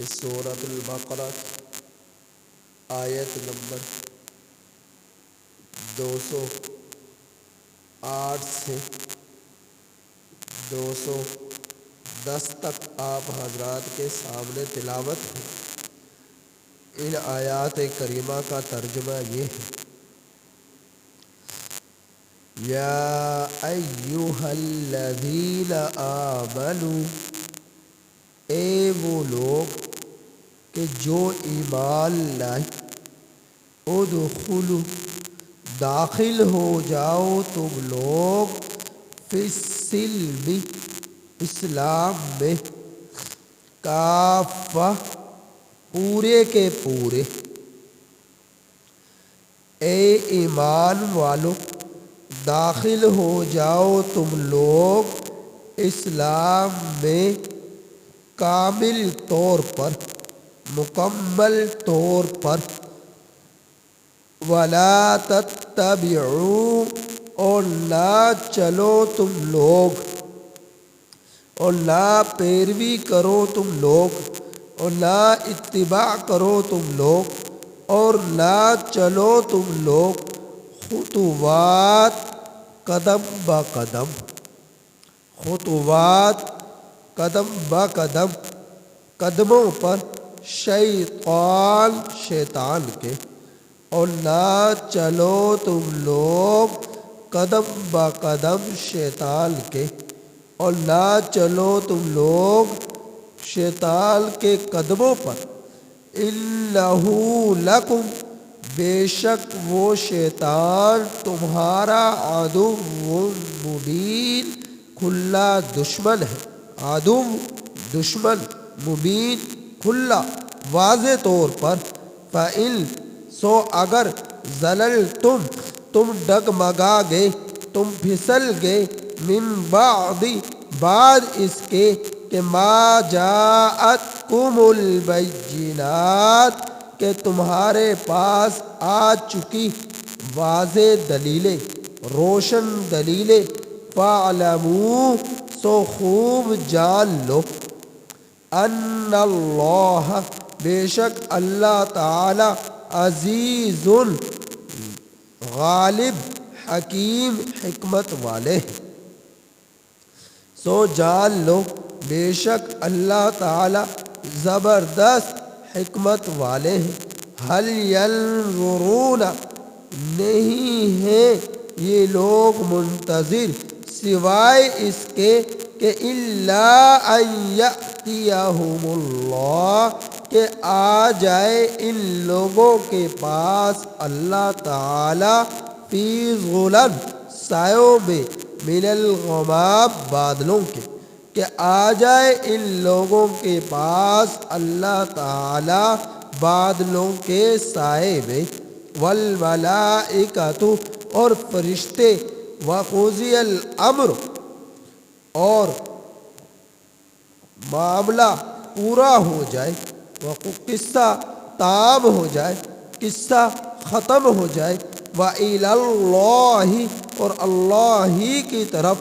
اس سورۃ البقرہ آیت نمبر 208 سے 210 تک آپ حضرات کے سامنے تلاوت ہے۔ ان آیات کریمہ کا ترجمہ یہ ہے: یا ایھا الذین آمنوا، اے وہ لوگ کہ جو ایمان لائے، ادخلوا، داخل ہو جاؤ تم لوگ، فی السلم، اسلام میں، کافہ، پورے کے پورے۔ اے ایمان والو، داخل ہو جاؤ تم لوگ اسلام میں کامل طور پر، مکمل طور پر۔ وَلَا تَتَّبِعُوا، اور نہ چلو تم لوگ، اور نہ پیروی کرو تم لوگ، اور نہ اتباع کرو تم لوگ، اور نہ چلو تم لوگ خطوات، قدم با قدم، خطوات، قدم با قدم، قدموں پر، شیطان کے، اور نہ چلو تم لوگ قدم با قدم شیطان کے، اور نہ چلو تم لوگ شیطان کے قدموں پر۔ اِنَّهُ لَکُم، بے شک وہ شیطان تمہارا عدو مبین، کھلا دشمن ہے۔ عدو، دشمن، مبین، کھلا، واضح طور پر۔ فَإِن، سو اگر، زللتم، تم ڈگمگا گئے، تم پھسل گئے، من بعد اس کے کہ ما جاءتکم البینات، کہ تمہارے پاس آ چکی واضح دلیلیں، روشن دلیلیں۔ فَاعْلَمُوا، سو خوب جان لو، ان اللہ، بے شک اللہ تعالی، عزیز، غالب، حکیم، حکمت والے۔ سو جان لو، بے شک اللہ تعالی زبردست حکمت والے ہیں۔ هل ينظرون، نہیں ہیں یہ لوگ منتظر، سوائے اس کے کہ الا ان یأتیہم اللہ، کہ آ جائے ان لوگوں کے پاس اللہ تعالی، فی ظلل، سایوں میں، من الغمام، بادلوں کے، کہ آ جائے ان لوگوں کے پاس اللہ تعالی بادلوں کے سائے میں۔ والملائکۃ، اور فرشتے، وقضی الامر، اور معاملہ پورا ہو جائے، قصہ تام ہو جائے، قصہ ختم ہو جائے۔ وَإِلَى اللَّهِ، اور اللہ ہی کی طرف،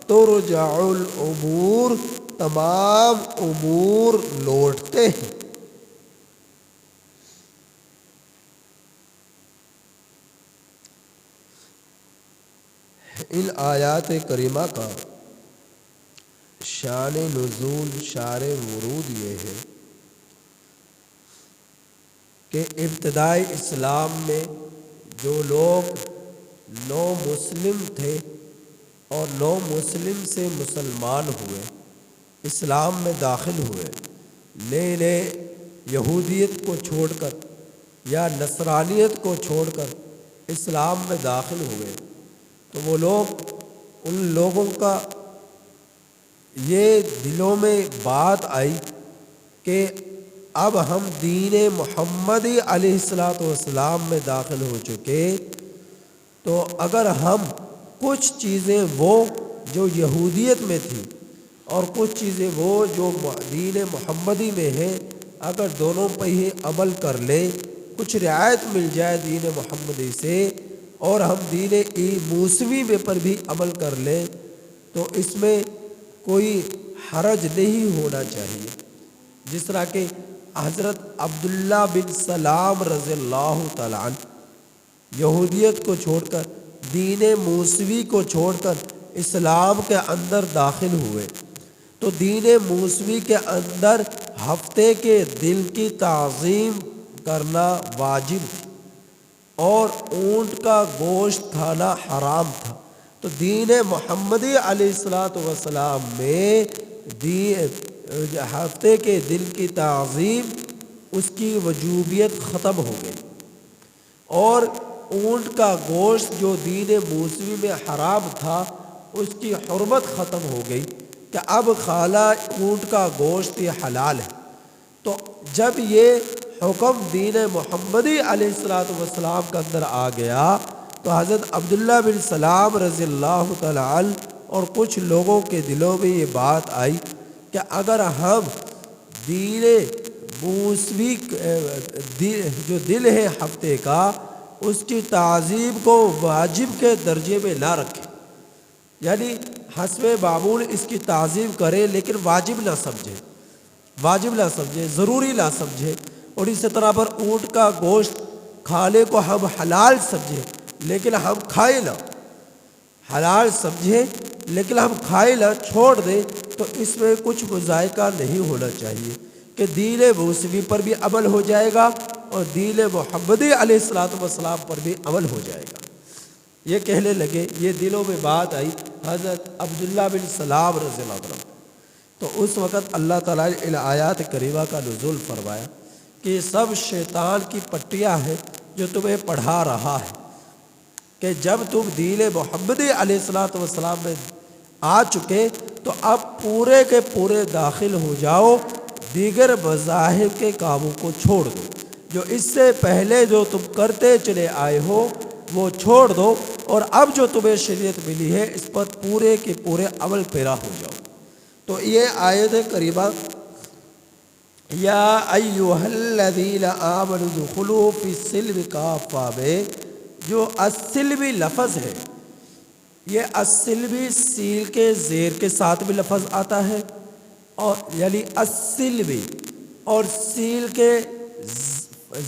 ترجع الامور، تمام امور لوٹتے ہیں۔ ان آیات کریمہ کا شان نزول، شان ورود یہ ہے کہ ابتدائی اسلام میں جو لوگ نو مسلم تھے اور نو مسلم سے مسلمان ہوئے، اسلام میں داخل ہوئے، نئے نئے یہودیت کو چھوڑ کر یا نصرانیت کو چھوڑ کر اسلام میں داخل ہوئے، تو وہ لوگ، ان لوگوں کا یہ دلوں میں بات آئی کہ اب ہم دین محمدی علیہ السلام میں داخل ہو چکے، تو اگر ہم کچھ چیزیں وہ جو یہودیت میں تھی اور کچھ چیزیں وہ جو دین محمدی میں ہے، اگر دونوں پہ ہی عمل کر لیں، کچھ رعایت مل جائے دین محمدی سے، اور ہم دین موسوی میں پر بھی عمل کر لیں، تو اس میں کوئی حرج نہیں ہونا چاہیے۔ جس طرح کہ حضرت عبداللہ بن سلام رضی اللہ تعالیٰ عنہ یہودیت کو چھوڑ کر، دین موسوی کو چھوڑ کر اسلام کے اندر داخل ہوئے، تو دین موسوی کے اندر ہفتے کے دن کی تعظیم کرنا واجب تھی اور اونٹ کا گوشت کھانا حرام تھا۔ تو دین محمدی علیہ الصلاۃ والسلام میں ہفتے کے دن کی تعظیم، اس کی وجوبیت ختم ہو گئی، اور اونٹ کا گوشت جو دین موسوی میں حرام تھا اس کی حرمت ختم ہو گئی کہ اب کھانا اونٹ کا گوشت یہ حلال ہے۔ تو جب یہ حکم دین محمدی علیہ الصلاۃ والسلام کے اندر آ گیا تو حضرت عبداللہ بن سلام رضی اللہ تعالیٰ عنہ اور کچھ لوگوں کے دلوں میں یہ بات آئی کہ اگر ہم دین موسوی جو دن ہے ہفتے کا، اس کی تعظیم کو واجب کے درجے میں نہ رکھیں، یعنی حسب معمول اس کی تعظیم کرے لیکن واجب نہ سمجھے، ضروری نہ سمجھے، اور اسی طرح پر اونٹ کا گوشت کھانے کو ہم حلال سمجھیں لیکن ہم کھائے نہ، حلال سمجھیں لیکن ہم کھائے نہ، چھوڑ دیں، تو اس میں کچھ مذائقہ نہیں ہونا چاہیے کہ دین موسوی پر بھی عمل ہو جائے گا اور دین محمدی علیہ الصلاۃ والسلام پر بھی عمل ہو جائے گا۔ یہ کہنے لگے، یہ دلوں میں بات آئی حضرت عبداللہ بن سلام رضی اللہ عنہ، تو اس وقت اللہ تعالیٰ نے ان آیات کریمہ کا نزول فرمایا کہ یہ سب شیطان کی پٹیاں ہیں جو تمہیں پڑھا رہا ہے کہ جب تم دین محمدی علیہ الصلاۃ والسلام میں آ چکے تو اب پورے کے پورے داخل ہو جاؤ، دیگر مذاہب کے کاموں کو چھوڑ دو، جو اس سے پہلے جو تم کرتے چلے آئے ہو وہ چھوڑ دو، اور اب جو تمہیں شریعت ملی ہے اس پر پورے کے پورے عمل پیرا ہو جاؤ۔ تو یہ آیت کریمہ یا ایھا الذین آمنوا ادخلوا فی السلم کافہ میں جو السلمی لفظ ہے، یہ السلمی سیل کے زیر کے ساتھ بھی لفظ آتا ہے، اور یعنی السلمی، اور سیل کے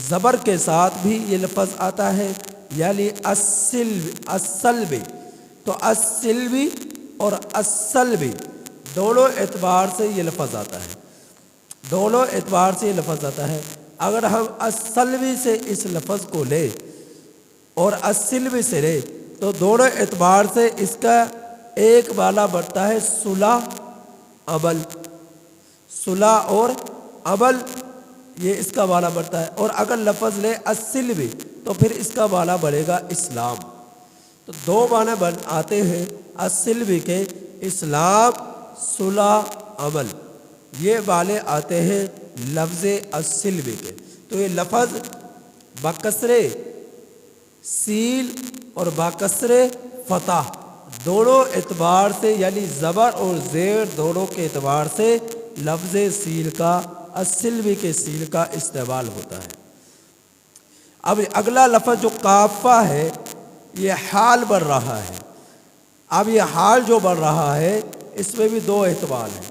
زبر کے ساتھ بھی یہ لفظ آتا ہے، یعنی السلمی۔ تو السلمی اور السلمی دونوں اعتبار سے یہ لفظ آتا ہے، دونوں اعتبار سے یہ لفظ آتا ہے۔ اگر ہم السلمی سے اس لفظ کو لیں اور السلمی سے لیں تو دونوں اعتبار سے اس کا ایک معنی بنتا ہے صلح عمل، صلح اور عمل، یہ اس کا معنی بنتا ہے۔ اور اگر لفظ لیں السلمی تو پھر اس کا معنی بنے گا اسلام۔ تو دو معنی آتے ہیں السلمی کے، اسلام، صلح، عمل، یہ معنی آتے ہیں لفظ السلمی کے۔ تو یہ لفظ بکسر سیل اور بکسر فتح دونوں اعتبار سے، یعنی زبر اور زیر دونوں کے اعتبار سے لفظ سیل کا، السلمی کے سیل کا استعمال ہوتا ہے۔ اب اگلا لفظ جو کافہ ہے یہ حال بن رہا ہے۔ اب یہ حال جو بن رہا ہے اس میں بھی دو احتمال ہیں۔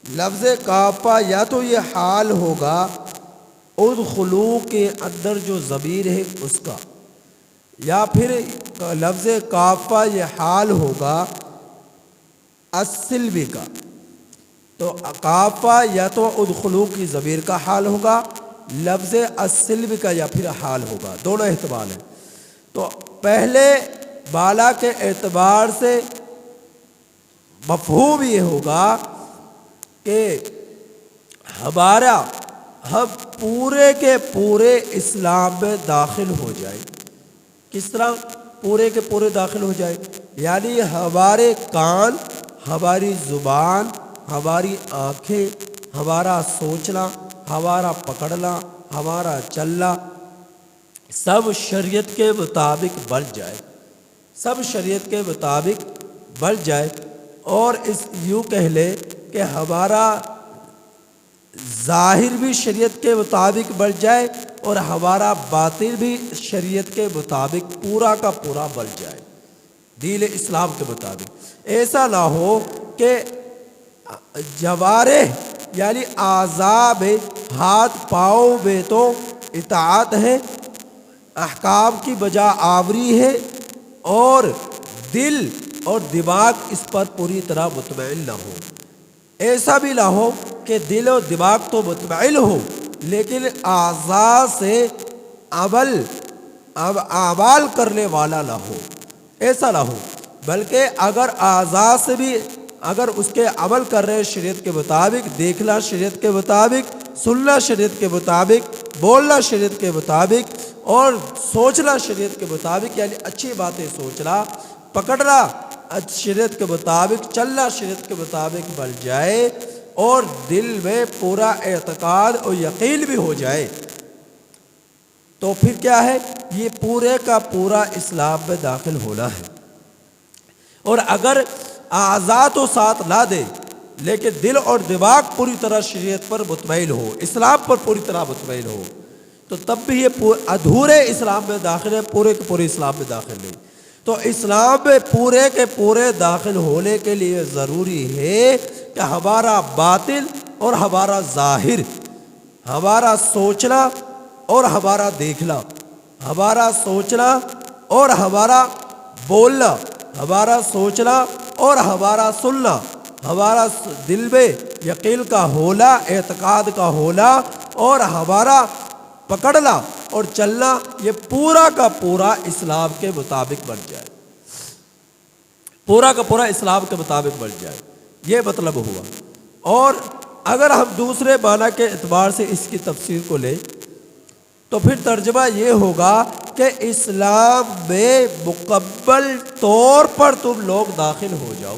لفظ کافہ یا تو یہ حال ہوگا ادخلوا کے اندر جو ضمیر ہے اس کا، یا پھر لفظ کافہ یہ حال ہوگا السلمی کا۔ تو کافہ یا تو ادخلوا کی ضمیر کا حال ہوگا، لفظ السلمی کا یا پھر حال ہوگا، دونوں احتمال ہیں۔ تو پہلے بالا کے اعتبار سے مفہوم یہ ہوگا کہ ہم پورے کے پورے اسلام میں داخل ہو جائیں۔ کس طرح پورے کے پورے داخل ہو جائیں؟ یعنی ہمارے کان، ہماری زبان، ہماری آنکھیں، ہمارا سوچنا، ہمارا پکڑنا، ہمارا چلنا سب شریعت کے مطابق بن جائے، سب شریعت کے مطابق بن جائے، اور اس یوں کہہ لے کہ ہمارا ظاہر بھی شریعت کے مطابق بن جائے اور ہمارا باطن بھی شریعت کے مطابق پورا کا پورا بن جائے، دین اسلام کے مطابق۔ ایسا نہ ہو کہ جوارح یعنی اعضاء میں ہاتھ پاؤں میں تو اطاعت ہے، احکام کی بجا آوری ہے، اور دل اور دماغ اس پر پوری طرح مطمئن نہ ہو۔ ایسا بھی نہ ہو کہ دل و دماغ تو مطمئن ہو لیکن اعضاء سے اعمال کرنے والا نہ ہو، ایسا نہ ہو، بلکہ اگر اعضاء سے بھی اگر اس کے عمل کر رہے شریعت کے مطابق، دیکھنا شریعت کے مطابق، سننا شریعت کے مطابق، بولنا شریعت کے مطابق، اور سوچنا شریعت کے مطابق، یعنی اچھی باتیں سوچنا، پکڑنا شریعت کے مطابق، چلنا شریعت کے مطابق بن جائے، اور دل میں پورا اعتقاد اور یقین بھی ہو جائے، تو پھر کیا ہے، یہ پورے کا پورا اسلام میں داخل ہونا ہے۔ اور اگر اعضاء تو ساتھ نہ دے لیکن دل اور دماغ پوری طرح شریعت پر مطمئن ہو، اسلام پر پوری طرح مطمئن ہو، تو تب بھی یہ ادھورے اسلام میں داخل ہے، پورے کے پورے اسلام میں داخل نہیں۔ تو اسلام میں پورے کے پورے داخل ہونے کے لیے ضروری ہے کہ ہمارا باطن اور ہمارا ظاہر، ہمارا سوچنا اور ہمارا دیکھنا، ہمارا سوچنا اور ہمارا بولنا، ہمارا سوچنا اور ہمارا سننا، ہمارا دل میں یقین کا ہونا، اعتقاد کا ہونا، اور ہمارا پکڑنا اور چلنا، یہ پورا کا پورا اسلام کے مطابق بن جائے، پورا کا پورا اسلام کے مطابق بن جائے، یہ مطلب ہوا۔ اور اگر ہم دوسرے معنی کے اعتبار سے اس کی تفسیر کو لیں تو پھر ترجمہ یہ ہوگا کہ اسلام میں مکمل طور پر تم لوگ داخل ہو جاؤ،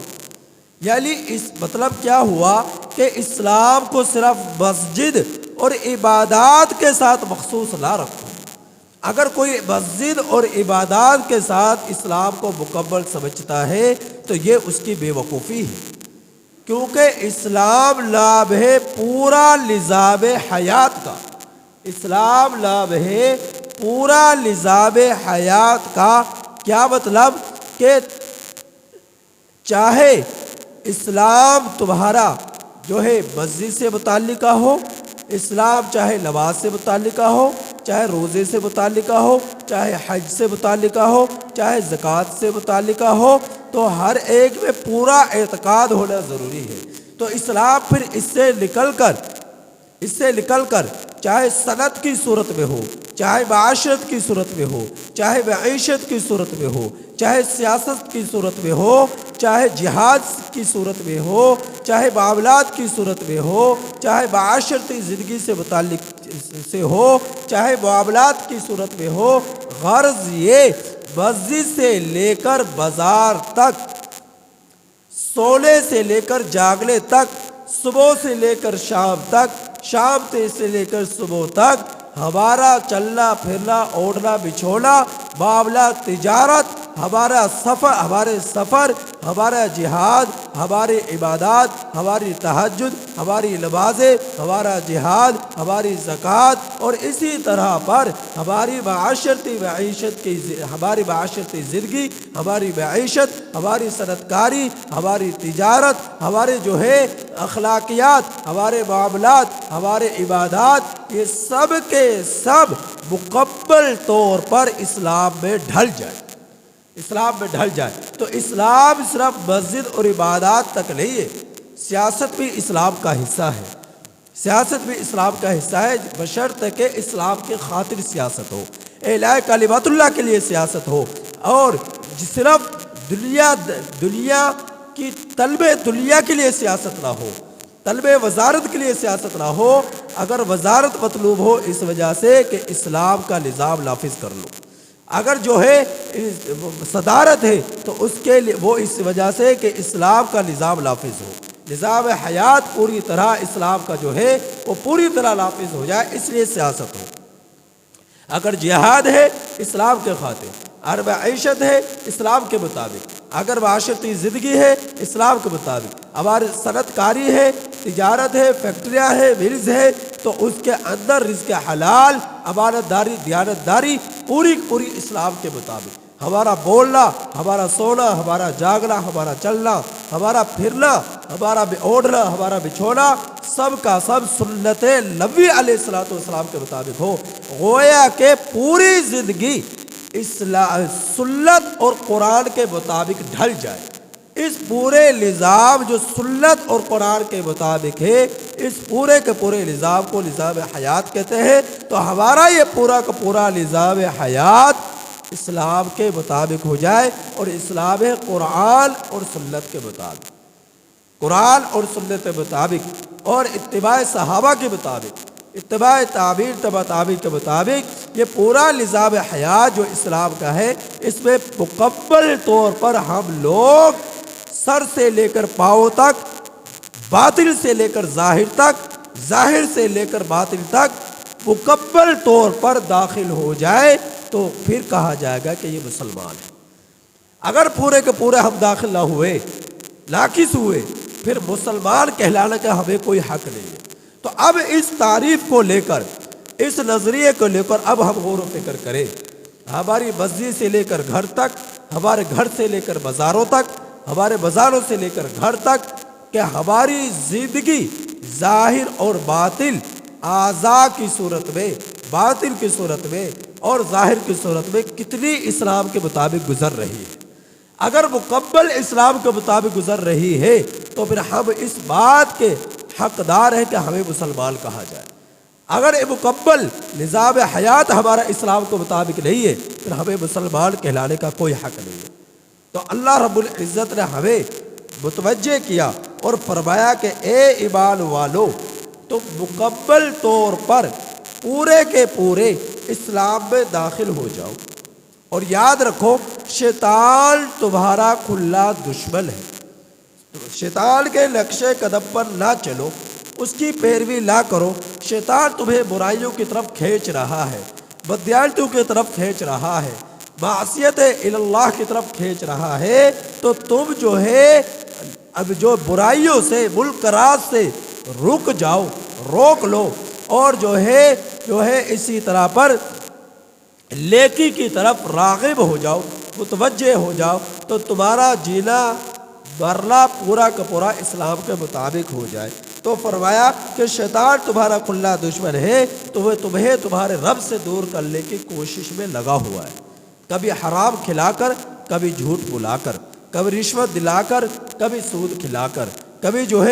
یعنی اس مطلب کیا ہوا کہ اسلام کو صرف مسجد اور عبادات کے ساتھ مخصوص نہ رکھو۔ اگر کوئی مسجد اور عبادات کے ساتھ اسلام کو مکمل سمجھتا ہے تو یہ اس کی بے وقوفی ہے، کیونکہ اسلام نام ہے پورا نظام حیات کا، اسلام نام ہے پورا نظام حیات کا۔ کیا مطلب کہ چاہے اسلام تمہارا جو ہے مسجد سے متعلقہ ہو، اسلام چاہے نماز سے متعلقہ ہو، چاہے روزے سے متعلقہ ہو، چاہے حج سے متعلقہ ہو، چاہے زکوٰۃ سے متعلقہ ہو، تو ہر ایک میں پورا اعتقاد ہونا ضروری ہے۔ تو اسلام پھر اس سے نکل کر چاہے صنعت کی صورت میں ہو، چاہے معاشرت کی صورت میں ہو، چاہے معیشت کی صورت میں ہو، چاہے سیاست کی صورت میں ہو، چاہے جہاد کی صورت میں ہو، چاہے معاملات کی صورت میں ہو، چاہے معاشرتی زندگی سے متعلق سے ہو، چاہے معاملات کی صورت میں ہو، غرض یہ مسجد سے لے کر بازار تک، سونے سے لے کر جاگنے تک، صبح سے لے کر شام تک، شام سے لے کر صبح تک، ہمارا چلنا پھرنا، اوڑھنا بچھونا، معاملات، تجارت، ہمارے سفر، ہمارا جہاد، ہماری عبادات، ہماری تہجد، ہماری نمازیں، ہمارا جہاد، ہماری زکوٰۃ، اور اسی طرح پر ہماری معاشرتی زندگی، ہماری معیشت، ہماری صنعت کاری، ہماری تجارت، ہمارے جو ہے اخلاقیات، ہمارے معاملات، ہمارے عبادات، یہ سب کے سب مکمل طور پر اسلام میں ڈھل جائے۔ تو اسلام صرف مسجد اور عبادات تک نہیں ہے، سیاست بھی اسلام کا حصہ ہے، سیاست بھی اسلام کا حصہ ہے، بشرطے کہ اسلام کی خاطر سیاست ہو، اعلاء کلمات اللہ کے لیے سیاست ہو، اور صرف دنیا کی طلب دنیا کے لیے سیاست نہ ہو، طلب وزارت کے لیے سیاست نہ ہو۔ اگر وزارت مطلوب ہو اس وجہ سے کہ اسلام کا نظام نافذ کر لو، اگر جو ہے صدارت ہے تو اس کے لیے وہ اس وجہ سے کہ اسلام کا نظام نافذ ہو، نظام حیات پوری طرح اسلام کا جو ہے وہ پوری طرح نافذ ہو جائے، اس لیے سیاست ہو۔ اگر جہاد ہے اسلام کے خاطر، اگر معیشت ہے اسلام کے مطابق، اگر معاشرتی زندگی ہے اسلام کے مطابق، ہماری صنعت کاری ہے، تجارت ہے، فیکٹریاں ہے، ملز ہے، تو اس کے اندر رزق حلال، امانت داری، دیانت داری پوری اسلام کے مطابق، ہمارا بولنا، ہمارا سونا، ہمارا جاگنا، ہمارا چلنا، ہمارا پھرنا، ہمارا اوڑھنا، ہمارا بچھونا، سب کا سب سنت نبی علیہ الصلوۃ والسلام کے مطابق ہو، گویا کہ پوری زندگی سنت اور قرآن کے مطابق ڈھل جائے۔ اس پورے نظام جو سنت اور قرآن کے مطابق ہے، اس پورے کے پورے نظام کو نظام حیات کہتے ہیں۔ تو ہمارا یہ پورا کا پورا نظام حیات اسلام کے مطابق ہو جائے، اور اسلام ہے قرآن اور سنت کے مطابق، قرآن اور سنت کے مطابق، اور اتباع صحابہ کے مطابق، اتباع تابعین کے مطابق یہ پورا نظام حیات جو اسلام کا ہے، اس میں مکمل طور پر ہم لوگ سر سے لے کر پاؤں تک، باطل سے لے کر ظاہر تک، ظاہر سے لے کر باطل تک مکمل طور پر داخل ہو جائے تو پھر کہا جائے گا کہ یہ مسلمان ہے۔ اگر پورے کے پورے ہم داخل نہ ہوئے، ناقص ہوئے، پھر مسلمان کہلانے کا ہمیں کوئی حق نہیں ہے۔ تو اب اس تعریف کو لے کر، اس نظریے کو لے کر اب ہم غور و فکر کریں، ہماری مسجد سے لے کر گھر تک، ہمارے گھر سے لے کر بازاروں تک، ہمارے بازاروں سے لے کر گھر تک، کہ ہماری زندگی ظاہر اور باطل، اعضاء کی صورت میں، باطل کی صورت میں اور ظاہر کی صورت میں کتنی اسلام کے مطابق گزر رہی ہے۔ اگر مکمل اسلام کے مطابق گزر رہی ہے تو پھر ہم اس بات کے حقدار ہیں کہ ہمیں مسلمان کہا جائے۔ اگر یہ مکمل نظام حیات ہمارا اسلام کے مطابق نہیں ہے پھر ہمیں مسلمان کہلانے کا کوئی حق نہیں ہے۔ تو اللہ رب العزت نے ہمیں متوجہ کیا اور فرمایا کہ اے ایمان والو، تم مکمل طور پر پورے کے پورے اسلام میں داخل ہو جاؤ، اور یاد رکھو شیطان تمہارا کھلا دشمن ہے۔ شیطان کے نقشے قدم پر نہ چلو، اس کی پیروی نہ کرو۔ شیطان تمہیں برائیوں کی طرف کھینچ رہا ہے، بدیانتوں کی طرف کھینچ رہا ہے، معصیت اللہ کی طرف کھینچ رہا ہے۔ تو تم جو ہے اب جو برائیوں سے، منکرات سے رک جاؤ، روک لو، اور جو ہے اسی طرح پر نیکی کی طرف راغب ہو جاؤ، متوجہ ہو جاؤ، تو تمہارا جینا مرنا پورا کا پورا اسلام کے مطابق ہو جائے۔ تو فرمایا کہ شیطان تمہارا کھلا دشمن ہے، تو وہ تمہیں تمہارے رب سے دور کرنے کی کوشش میں لگا ہوا ہے، کبھی حرام کھلا کر، کبھی جھوٹ بلا کر، کبھی رشوت دلا کر، کبھی سود کھلا کر، کبھی جو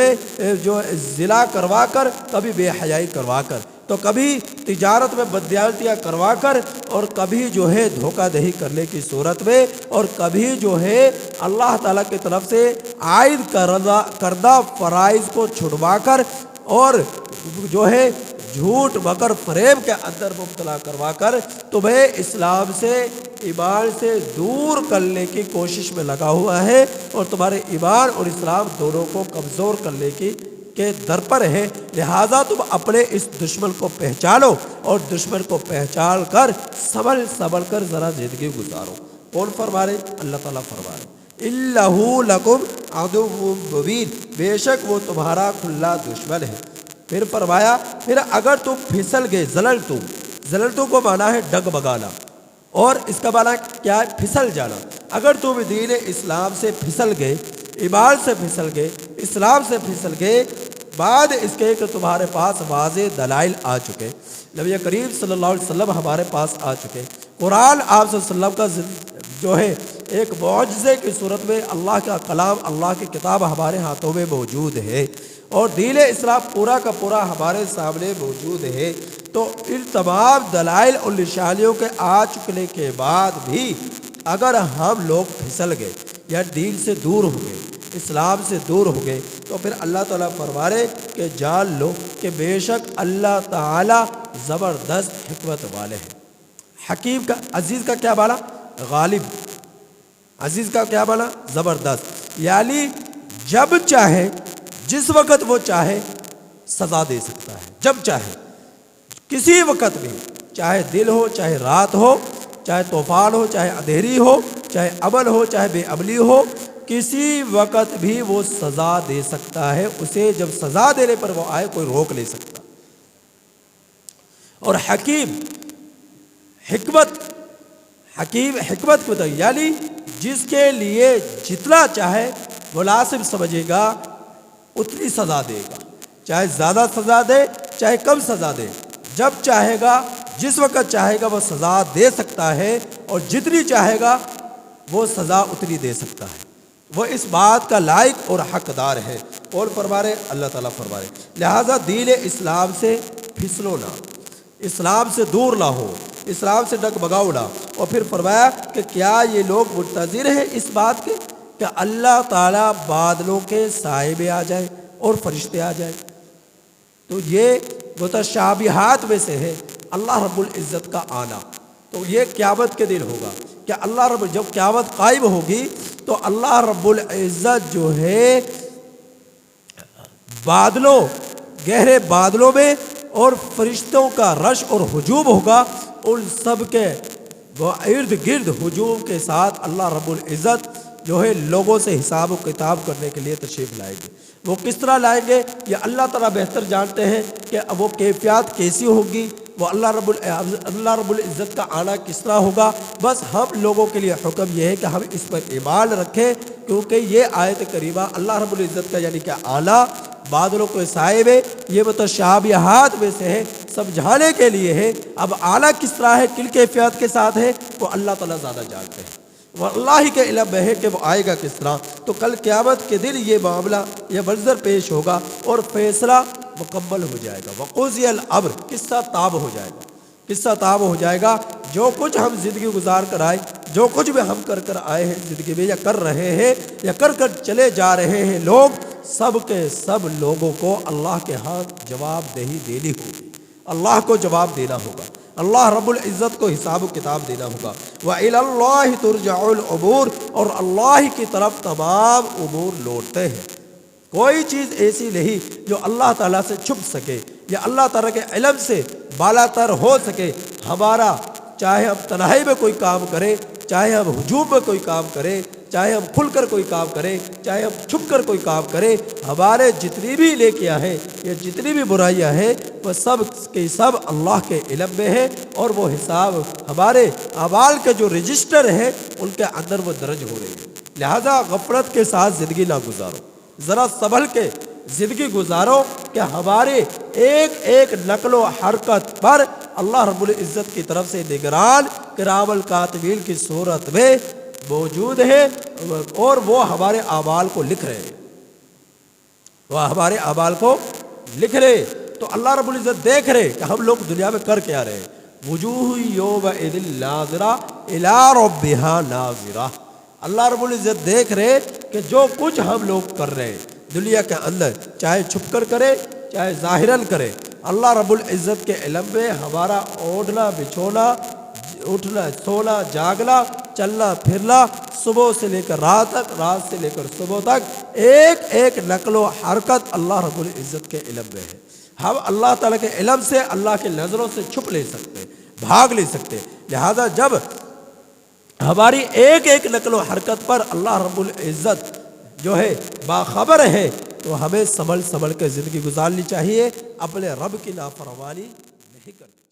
زنا کروا کر، کبھی بے حیائی کروا کر، تو کبھی تجارت میں بدیانتیاں کروا کر، اور کبھی جو ہے دھوکہ دہی کرنے کی صورت میں، اور کبھی جو ہے اللہ تعالیٰ کی طرف سے عائد کردہ فرائض کو چھڑوا کر، اور جو ہے جھوٹ مکر فریب کے اندر مبتلا کروا کر تمہیں اسلام سے، ایمان سے دور کرنے کی کوشش میں لگا ہوا ہے، اور تمہارے ایمان اور اسلام دونوں کو کمزور کرنے کے در پر ہے۔ لہٰذا تم اپنے اس دشمن کو پہچانو، اور دشمن کو پہچان کر سنبھل کر ذرا زندگی گزارو۔ کون فرما رہے؟ اللہ تعالیٰ فرما رہے اِنَّهُ لَكُمْ عَدُوٌّ مُّبِينٌ، بے شک وہ تمہارا کھلا دشمن ہے۔ پھر فرمایا پھر اگر تم پھسل گئے، زللتم کو مانا ہے ڈگمگانا، اور اس کا مانا کیا ہے؟ پھسل جانا۔ اگر تم دین اسلام سے پھسل گئے، ایمان سے پھسل گئے، اسلام سے پھسل گئے، بعد اس کے کہ تمہارے پاس واضح دلائل آ چکے، نبی کریم صلی اللہ علیہ وسلم ہمارے پاس آ چکے، قرآن آپ صلی اللہ علیہ وسلم کا جو ہے ایک معجزے کی صورت میں اللہ کا کلام، اللہ کی کتاب ہمارے ہاتھوں میں موجود ہے، اور دین اسلام پورا کا پورا ہمارے سامنے موجود ہے۔ تو ان تمام دلائل اور نشانیوں کے آ چکنے کے بعد بھی اگر ہم لوگ پھسل گئے یا دین سے دور ہو گئے، اسلام سے دور ہو گئے، تو پھر اللہ تعالیٰ فرما رہے کہ جان لو کہ بے شک اللہ تعالیٰ زبردست حکمت والے ہیں۔ حکیم کا، عزیز کا کیا بالا؟ غالب۔ عزیز کا کیا بالا؟ زبردست، یعنی جب چاہے، جس وقت وہ چاہے سزا دے سکتا ہے، جب چاہے، کسی وقت بھی، چاہے دن ہو، چاہے رات ہو، چاہے طوفان ہو، چاہے اندھیری ہو، چاہے امن ہو، چاہے بے امنی ہو، کسی وقت بھی وہ سزا دے سکتا ہے۔ اسے جب سزا دینے پر وہ آئے کوئی روک نہیں سکتا۔ اور حکیم حکمت کو یعنی جس کے لیے جتنا چاہے مناسب سمجھے گا اتنی سزا دے گا، چاہے زیادہ سزا دے چاہے کم سزا دے، جب چاہے گا جس وقت چاہے گا وہ سزا دے سکتا ہے، اور جتنی چاہے گا وہ سزا اتنی دے سکتا ہے، وہ اس بات کا لائق اور حقدار ہے۔ اور فرمارے اللہ تعالیٰ فرمارے لہٰذا دین اسلام سے پھسلو نہ، اسلام سے دور نہ ہو، اسلام سے ڈگمگاؤ نہ۔ اور پھر فرمایا کہ کیا یہ لوگ منتظر ہیں اس بات کے کہ اللہ تعالیٰ بادلوں کے سائے میں آ جائے اور فرشتے آ جائیں؟ تو یہ متشابہات میں سے ہے اللہ رب العزت کا آنا۔ تو یہ قیامت کے دن ہوگا کہ جب قیامت قائم ہوگی تو اللہ رب العزت جو ہے بادلوں، گہرے بادلوں میں، اور فرشتوں کا رش اور ہجوم ہوگا، ان سب کے ارد گرد ہجوم کے ساتھ اللہ رب العزت جو ہے لوگوں سے حساب و کتاب کرنے کے لیے تشریف لائیں گے۔ وہ کس طرح لائیں گے یہ اللہ تعالیٰ بہتر جانتے ہیں کہ وہ کیفیات کیسی ہوگی، وہ اللہ رب العزت کا آنا کس طرح ہوگا۔ بس ہم لوگوں کے لیے حکم یہ ہے کہ ہم اس پر ایمان رکھیں، کیونکہ یہ آیت کریمہ اللہ رب العزت کا یعنی کہ آنا بادلوں کے سائے میں یہ متشابہات میں سے ہے، سمجھانے کے لیے ہے۔ اب آنا کس طرح ہے، کن کیفیات کے ساتھ ہے، وہ اللہ تعالیٰ زیادہ جانتے ہیں، وہ اللہ ہی کے علم میں ہے کہ وہ آئے گا کس طرح۔ تو کل قیامت کے دن یہ معاملہ، یہ منظر پیش ہوگا اور فیصلہ مکمل ہو جائے گا۔ وقضی الامر، قصہ تاب ہو جائے گا، قصہ تاب ہو جائے گا۔ جو کچھ ہم زندگی گزار کر آئے، جو کچھ بھی ہم کر آئے ہیں زندگی میں، یا کر رہے ہیں یا کر چلے جا رہے ہیں لوگ، سب کے سب لوگوں کو اللہ کے ہاں جواب دہی دینی ہوگی، اللہ کو جواب دینا ہوگا، اللہ رب العزت کو حساب و کتاب دینا ہوگا۔ وَإِلَى اللَّهِ تُرْجَعُ الْأُمُورُ، اور اللہ کی طرف تمام امور لوٹتے ہیں۔ کوئی چیز ایسی نہیں جو اللہ تعالیٰ سے چھپ سکے یا اللہ تعالیٰ کے علم سے بالا تر ہو سکے۔ ہمارا چاہے ہم تنہائی میں کوئی کام کریں، چاہے ہم ہجوم میں کوئی کام کریں، چاہے ہم کھل کر کوئی کام کریں، چاہے ہم چھپ کر کوئی کام کریں، ہمارے جتنی بھی نیکیاں ہیں یا جتنی بھی برائیاں ہیں وہ سب کے سب اللہ کے علم میں ہے، اور وہ حساب ہمارے اعمال کے جو رجسٹر ہیں ان کے اندر وہ درج ہو رہی ہے۔ لہذا غفلت کے ساتھ زندگی نہ گزارو، ذرا سنبھل کے زندگی گزارو کہ ہمارے ایک ایک نقل و حرکت پر اللہ رب العزت کی طرف سے نگران کرام الکاتبین کی صورت میں موجود ہے، اور وہ ہمارے اعمال کو لکھ رہے ہیں، وہ ہمارے اعمال کو لکھ رہے۔ تو اللہ رب العزت دیکھ رہے کہ ہم لوگ دنیا میں کر کیا رہے۔ وجوہ یومئذ ناظرہ الی ربہا ناظرہ، اللہ رب العزت دیکھ رہے کہ جو کچھ ہم لوگ کر رہے ہیں دنیا کے اندر، چاہے چھپ کر کرے چاہے ظاہراً کرے، اللہ رب العزت کے علم میں ہمارا اوڑھنا بچھونا، اٹھنا سونا جاگنا، چلنا پھرنا، صبح سے لے کر رات تک، رات سے لے کر صبح تک، ایک ایک نقل و حرکت اللہ رب العزت کے علم میں ہے۔ ہم اللہ تعالیٰ کے علم سے، اللہ کے نظروں سے چھپ نہیں سکتے، بھاگ نہیں سکتے۔ لہذا جب ہماری ایک ایک نقل و حرکت پر اللہ رب العزت جو ہے باخبر ہے، تو ہمیں سنبھل کے زندگی گزارنی چاہیے، اپنے رب کی نافرمانی نہیں کرنی۔